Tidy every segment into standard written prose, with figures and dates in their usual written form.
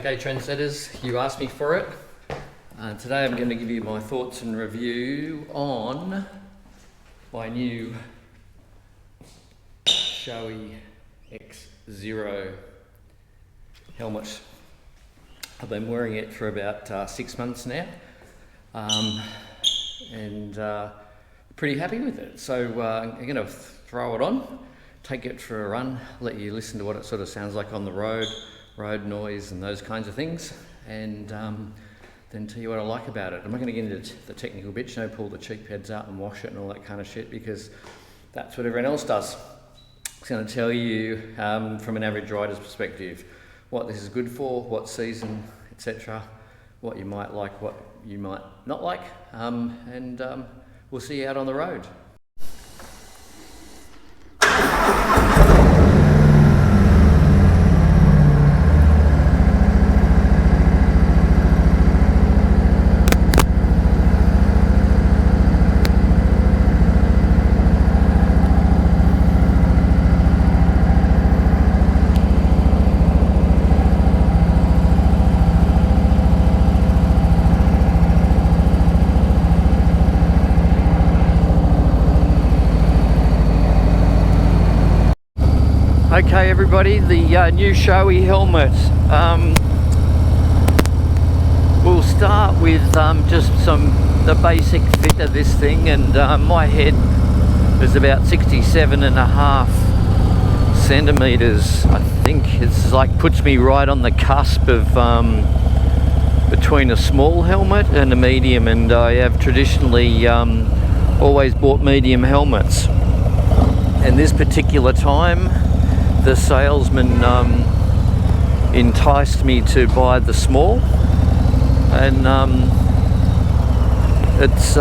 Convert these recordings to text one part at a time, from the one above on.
Okay, trendsetters, you asked me for it. Today I'm going to give you my thoughts and review on my new Shoei X0 helmet. I've been wearing it for about 6 months now, and pretty happy with it. So I'm going to throw it on, take it for a run, let you listen to what it sort of sounds like on the road noise and those kinds of things, and then tell you what I like about it. I'm not going to get into the technical bits, pull the cheap heads out and wash it and all that kind of shit, because that's what everyone else does. It's going to tell you from an average rider's perspective what this is good for, what season, etc., what you might like, what you might not like, and we'll see you out on the road. Okay everybody, the new Shoei helmet. We'll start with just the basic fit of this thing, and my head is about 67.5 centimeters. I think it's like puts me right on the cusp of between a small helmet and a medium, and I have traditionally always bought medium helmets, and this particular time the salesman enticed me to buy the small, and it's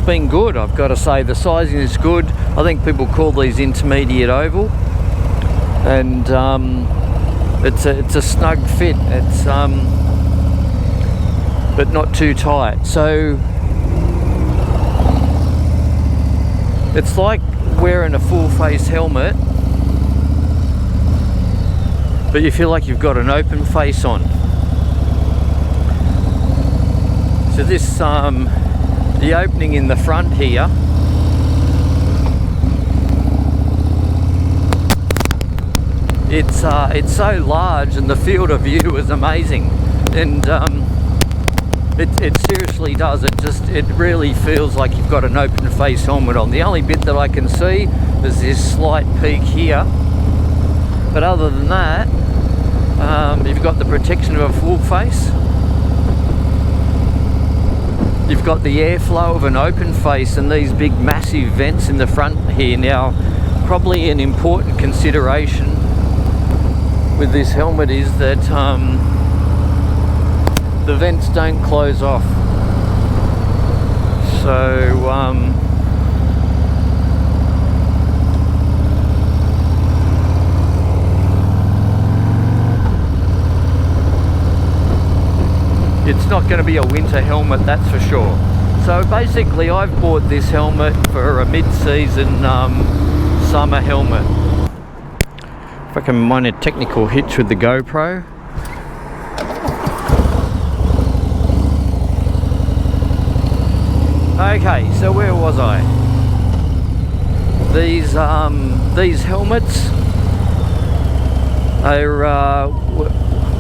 been good. I've got to say the sizing is good. I think people call these intermediate oval, and it's a snug fit. It's but not too tight. So it's like wearing a full face helmet, but you feel like you've got an open face on. So this, the opening in the front here, it's so large, and the field of view is amazing, and it seriously does. It really feels like you've got an open face helmet on. The only bit that I can see is this slight peak here, but other than that, you've got the protection of a full face. You've got the airflow of an open face and these big massive vents in the front here. Now, probably an important consideration with this helmet is that the vents don't close off. So it's not going to be a winter helmet, that's for sure. So basically I've bought this helmet for a mid-season summer helmet. If I can mind a technical hitch with the GoPro. Okay, so where was I? These helmets are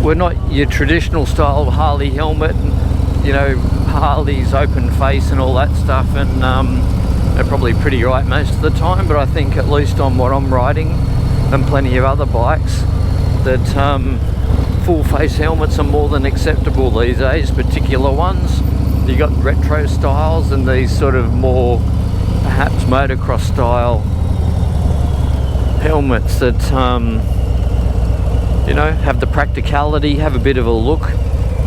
we're not your traditional style of Harley helmet, Harley's open face and all that stuff, and they're probably pretty right most of the time, but I think at least on what I'm riding and plenty of other bikes, that full face helmets are more than acceptable these days, particular ones. You got retro styles and these sort of more perhaps motocross style helmets that have the practicality, have a bit of a look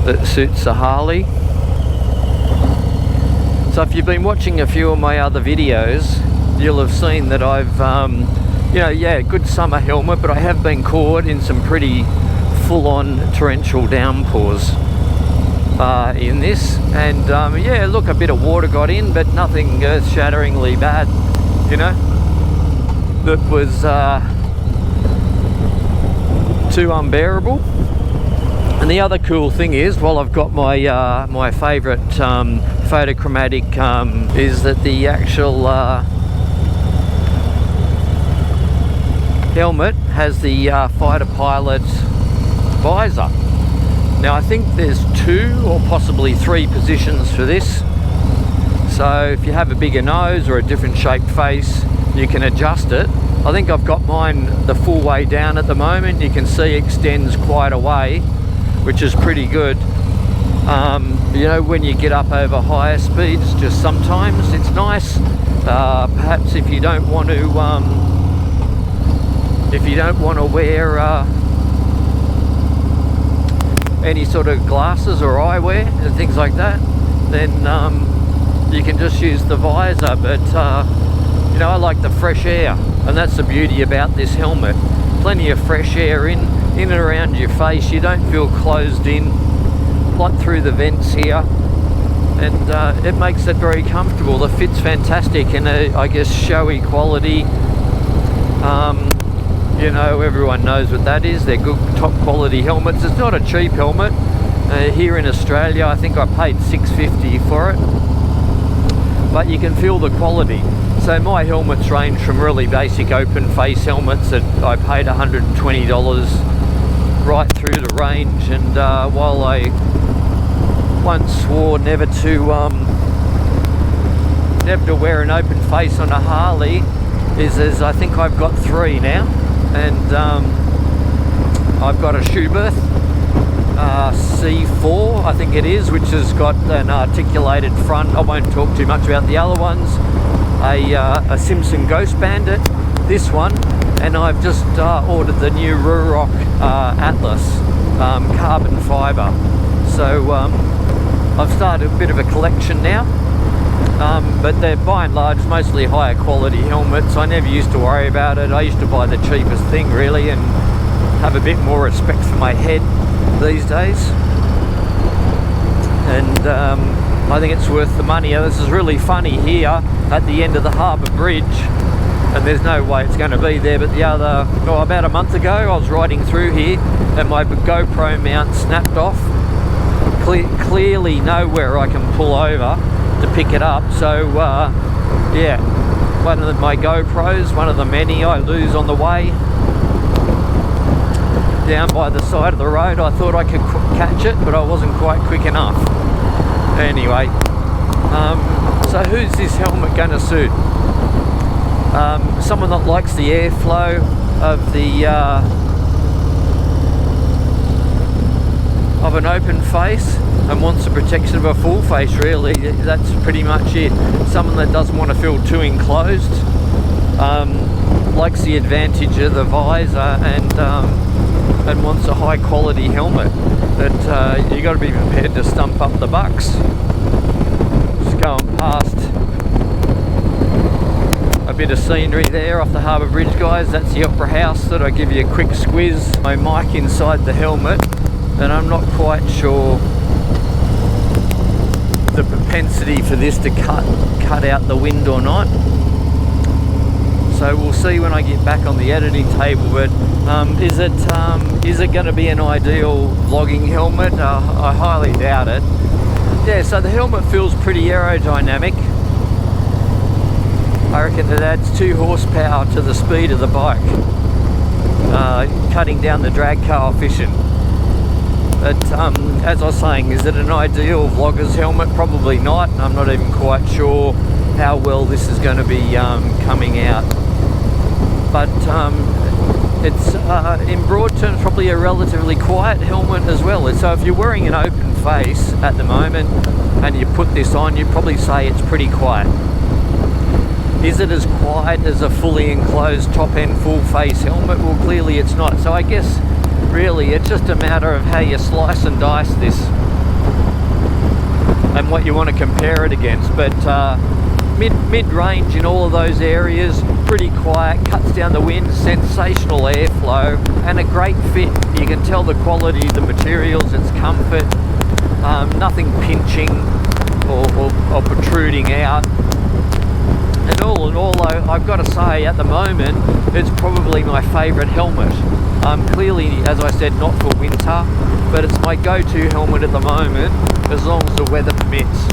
that suits the Harley. So if you've been watching a few of my other videos, you'll have seen that I've, good summer helmet, but I have been caught in some pretty full-on torrential downpours in this, and look, a bit of water got in, but nothing earth-shatteringly bad, that was too unbearable. And the other cool thing is, while I've got my my favourite photochromatic, is that the actual helmet has the fighter pilot visor. Now I think there's 2 or possibly 3 positions for this. So if you have a bigger nose or a different shaped face, you can adjust it. I think I've got mine the full way down at the moment. You can see it extends quite a way, which is pretty good. You know, when you get up over higher speeds, just sometimes it's nice. Perhaps if you don't want to wear any sort of glasses or eyewear and things like that, then you can just use the visor. But you know, I like the fresh air, and that's the beauty about this helmet. Plenty of fresh air in and around your face. You don't feel closed in, like through the vents here, and it makes it very comfortable. The fit's fantastic, and I guess Shoei quality. You know, everyone knows what that is. They're good, top quality helmets. It's not a cheap helmet. Here in Australia, I think I paid $6.50 for it, but you can feel the quality. So my helmets range from really basic open face helmets that I paid $120 right through the range. And while I once swore never to wear an open face on a Harley, is I think I've got 3 now. And I've got a Shoei C4, I think it is, which has got an articulated front. I won't talk too much about the other ones. A Simpson Ghost Bandit, this one, and I've just ordered the new Ruroc Atlas carbon fibre. So I've started a bit of a collection now. But they're by and large mostly higher quality helmets. I never used to worry about it. I used to buy the cheapest thing really, and have a bit more respect for my head these days. And I think it's worth the money. This is really funny here at the end of the harbour bridge, and there's no way it's going to be there, but about a month ago I was riding through here and my GoPro mount snapped off. Clearly nowhere I can pull over to pick it up. So yeah, one of my GoPros, one of the many I lose on the way down by the side of the road. I thought I could catch it, but I wasn't quite quick enough. Anyway, so who's this helmet going to suit? Someone that likes the airflow of the of an open face and wants the protection of a full face, really. That's pretty much it. Someone that doesn't want to feel too enclosed, likes the advantage of the visor, and wants a high quality helmet. But you got to be prepared to stump up the bucks. Just going past a bit of scenery there off the Harbour Bridge, guys. That's the Opera House. That I give you a quick squiz. My mic inside the helmet, and I'm not quite sure the propensity for this to cut out the wind or not. So we'll see when I get back on the editing table. But is it going to be an ideal vlogging helmet? I highly doubt it. Yeah, so the helmet feels pretty aerodynamic. I reckon that adds 2 horsepower to the speed of the bike, cutting down the drag coefficient. But as I was saying, is it an ideal vlogger's helmet? Probably not. I'm not even quite sure how well this is going to be coming out. But it's in broad terms probably a relatively quiet helmet as well. So if you're wearing an open face at the moment and you put this on, you'd probably say it's pretty quiet. Is it as quiet as a fully enclosed top-end full-face helmet? Well, clearly it's not. So I guess really it's just a matter of how you slice and dice this and what you want to compare it against. But mid-range in all of those areas, pretty quiet, cuts down the wind, sensational airflow, and a great fit. You can tell the quality of the materials, its comfort, nothing pinching or protruding out. And all, although I've got to say at the moment it's probably my favourite helmet. Clearly, as I said, not for winter, but it's my go-to helmet at the moment as long as the weather permits.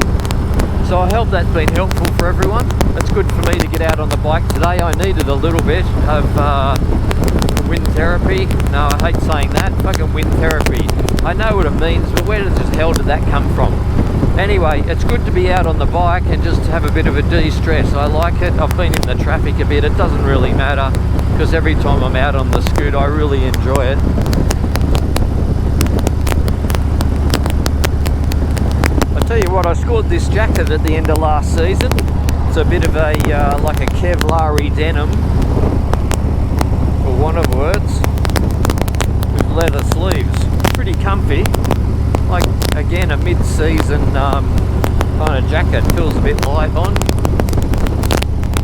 So I hope that's been helpful for everyone. It's good for me to get out on the bike today. I needed a little bit of wind therapy. No, I hate saying that. Fucking wind therapy. I know what it means, but where the hell did that come from? Anyway, it's good to be out on the bike and just have a bit of a de-stress. I like it. I've been in the traffic a bit. It doesn't really matter because every time I'm out on the scooter, I really enjoy it. I tell you what, I scored this jacket at the end of last season. It's a bit of a like a Kevlar-y denim, for want of words, with leather sleeves. Pretty comfy. Like, again, a mid-season kind of jacket. Feels a bit light on.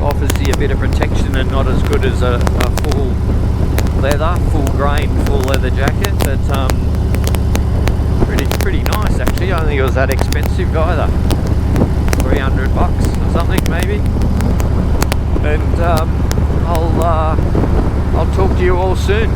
Offers you a bit of protection and not as good as a full leather, full grain, full leather jacket, but pretty nice actually. I don't think it was that expensive either. $300 or something maybe. And I'll talk to you all soon.